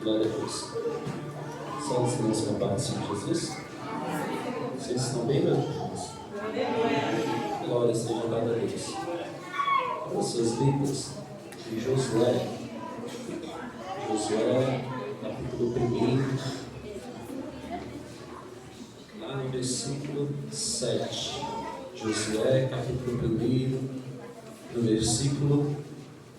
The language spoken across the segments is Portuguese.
Glória a Deus. São os irmãos com a paz do Senhor Jesus? Vocês estão bem, meus irmãos? Glória seja dada a Deus. Com as suas Bíblias de Josué, capítulo 1, lá no versículo 7. Josué, capítulo 1, no versículo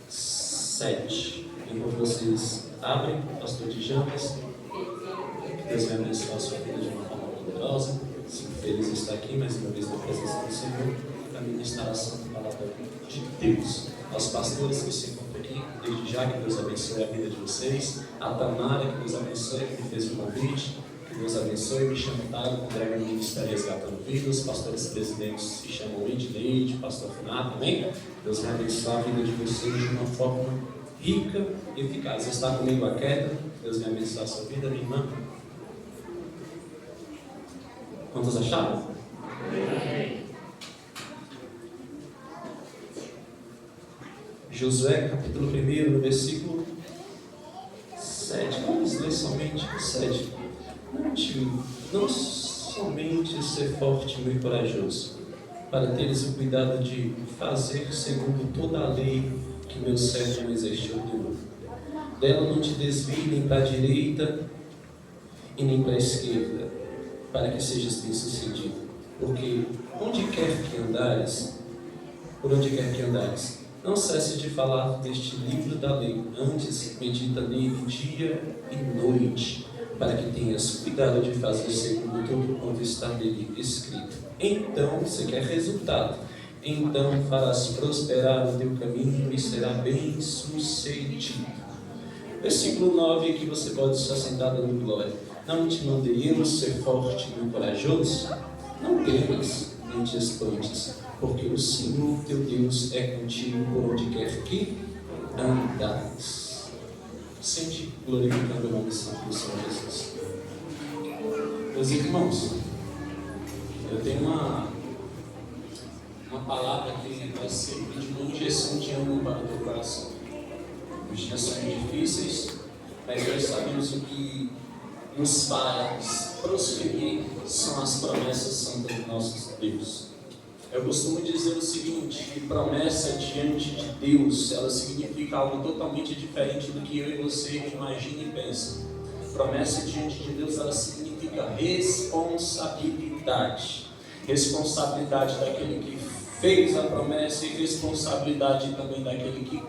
7. Enquanto vocês abrem, pastor de James, que Deus vai abençoar a sua vida de uma forma poderosa. Sinto feliz de estar aqui mais uma vez na presença do Senhor para ministrar a santa palavra de Deus. Aos pastores que se encontram aqui, desde já, que Deus abençoe a vida de vocês. A Tamara, que Deus abençoe, que me fez o convite. Que Deus abençoe. Me chamo Tado, congrega no Ministério Resgatando Vidas. Os pastores presidentes se chamam Edneide, pastor Renato, amém? Deus vai abençoar a vida de vocês de uma forma rica e eficaz. Está comigo a queda. Deus vai abençoar a sua vida, minha irmã. Quantos acharam? Josué, capítulo 1, no versículo 7. Vamos ler somente o 7. Não somente ser forte e muito corajoso, para teres o cuidado de fazer segundo toda a lei que meu servo Moisés te ordenou. Dela não te desvie nem para a direita e nem para a esquerda, para que sejas bem sucedido. Porque por onde quer que andares, não cesse de falar deste livro da lei, antes medita nele dia e noite, para que tenhas cuidado de fazer segundo tudo quanto está nele escrito. Então, você quer resultado, então farás prosperar o teu caminho e será bem sucedido. Versículo 9, aqui você pode estar sentado no glória. Não te mandei eu ser forte e corajoso? Não temas, nem te espantes, porque o Senhor teu Deus é contigo por onde quer que andares. Sente glorificando o nome santo do Senhor Jesus. Meus irmãos, eu tenho uma palavra que vai servir de uma injeção de ânimo para o teu coração. Os dias são difíceis, mas nós sabemos o que nos faz prosseguir são as promessas santas do nosso Deus. Eu costumo dizer o seguinte, que promessa diante de Deus, ela significa algo totalmente diferente do que eu e você imagina e pensa. Promessa diante de Deus, ela significa responsabilidade. Responsabilidade daquele que fez a promessa e responsabilidade também daquele que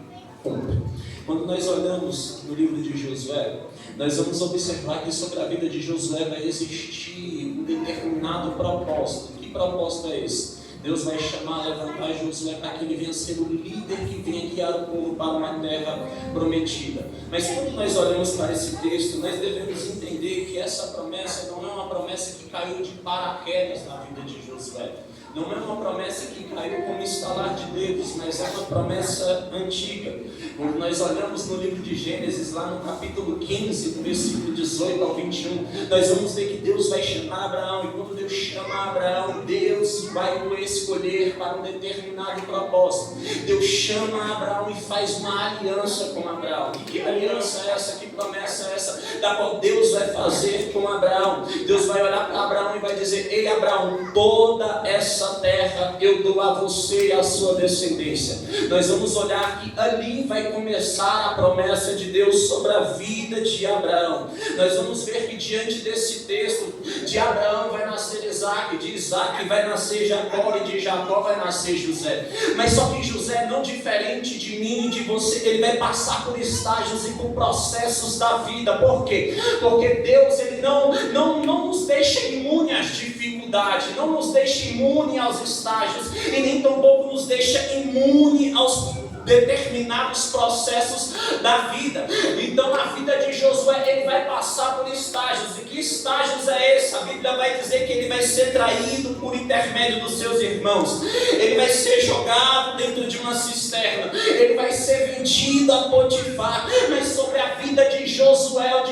cumpre. Quando nós olhamos no livro de Josué, nós vamos observar que sobre a vida de Josué vai existir um determinado propósito. Que propósito é esse? Deus vai chamar, levantar Josué para que ele venha ser o líder que venha guiar o povo para uma terra prometida. Mas quando nós olhamos para esse texto, nós devemos entender que essa promessa não é uma promessa que caiu de paraquedas na vida de Josué. Não é uma promessa que caiu como estalar de dedos, mas é uma promessa antiga. Quando nós olhamos no livro de Gênesis, lá no capítulo 15, do versículo 18 ao 21, nós vamos ver que Deus vai chamar Abraão, e quando Deus chama Abraão, Deus vai o escolher para um determinado propósito. Deus chama Abraão e faz uma aliança com Abraão. E que aliança é essa? Que promessa é essa? Da qual Deus vai fazer com Abraão. Deus vai olhar para Abraão e vai dizer: ei Abraão, toda essa terra eu dou a você e a sua descendência. Nós vamos olhar que ali vai começar a promessa de Deus sobre a vida de Abraão. Nós vamos ver que diante desse texto, de Abraão vai nascer Isaac, de Isaac vai nascer Jacó, e de Jacó vai nascer José. Mas só que José, não diferente de mim e de você, ele vai passar por estágios e por processos da vida. Por quê? Porque Deus, ele não nos deixa imune às dificuldades, não nos deixa imune aos estágios, e nem tampouco nos deixa imune aos determinados processos da vida. Então na vida de Josué ele vai passar por estágios. E que estágios é esse? A Bíblia vai dizer que ele vai ser traído por intermédio dos seus irmãos, ele vai ser jogado dentro de uma cisterna, ele vai ser vendido a Potifar. Mas sobre a vida de Josué ou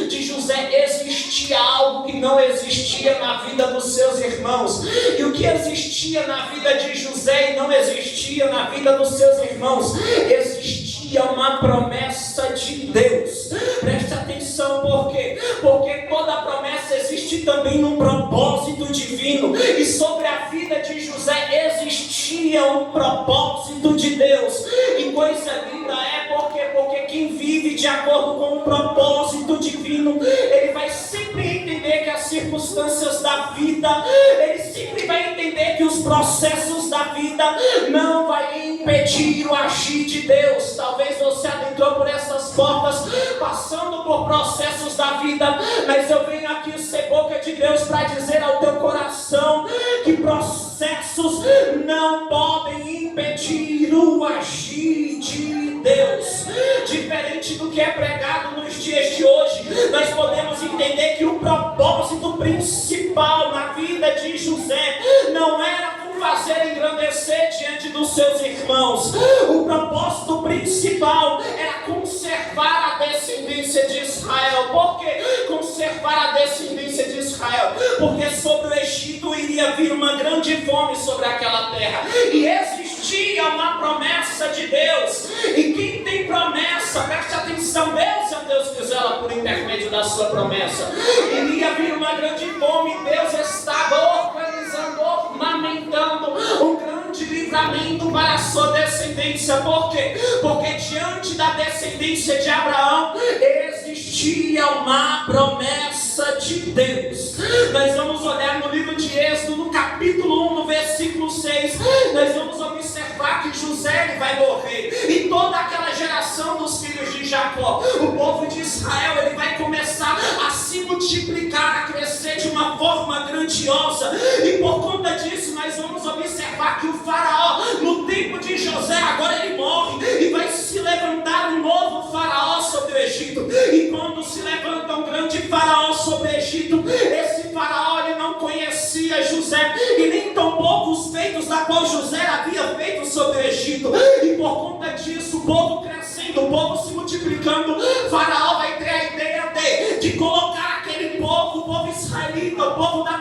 de José existia algo que não existia na vida dos seus irmãos. E o que existia na vida de José e não existia na vida dos seus irmãos? Existia uma promessa de Deus. Preste atenção. existe também um propósito divino. E sobre a vida de José existia um propósito de Deus. E coisa linda porque quem vive de acordo com o propósito divino, ele vai sempre entender que as circunstâncias da vida, ele sempre vai entender que os processos da vida não vai impedir o agir de Deus. Talvez você adentrou por essas portas, passando por processos da vida, mas eu venho aqui ser boca de Deus para dizer ao teu coração que processos não podem impedir o agir de Deus. Diferente do que é pregado nos dias de hoje, nós podemos entender que o propósito principal na vida de José não era fazer engrandecer diante dos seus irmãos. O propósito principal era conservar a descendência de Israel. Por que conservar a descendência de Israel? Porque sobre o Egito iria vir uma grande fome sobre aquela terra, e existia uma promessa de Deus. E quem tem promessa, preste atenção, Deus é um Deus que zela por intermédio da sua promessa. Iria vir uma grande fome, Deus estava organizando, ornamentando um grande livramento para a sua descendência. Por quê? Porque diante da descendência de Abraão existia uma promessa de Deus. Nós vamos olhar no livro de Êxodo, no capítulo 1, no versículo 6. Nós vamos observar que José ele vai morrer, e toda aquela geração dos filhos de Jacó, o povo de Israel, ele vai começar a se multiplicar, a crescer de uma forma grandiosa. E por conta disso nós vamos observar que o faraó, no tempo de José, agora ele morre, e vai se levantar um novo faraó sobre o Egito. E quando se levanta um grande faraó sobre o Egito, esse faraó ele não conhecia José, e nem tampouco os feitos da qual José havia feito sobre o Egito. E por conta disso, o povo crescendo, o povo se multiplicando, faraó vai ter a ideia de colocar aquele povo, o povo israelita, o povo da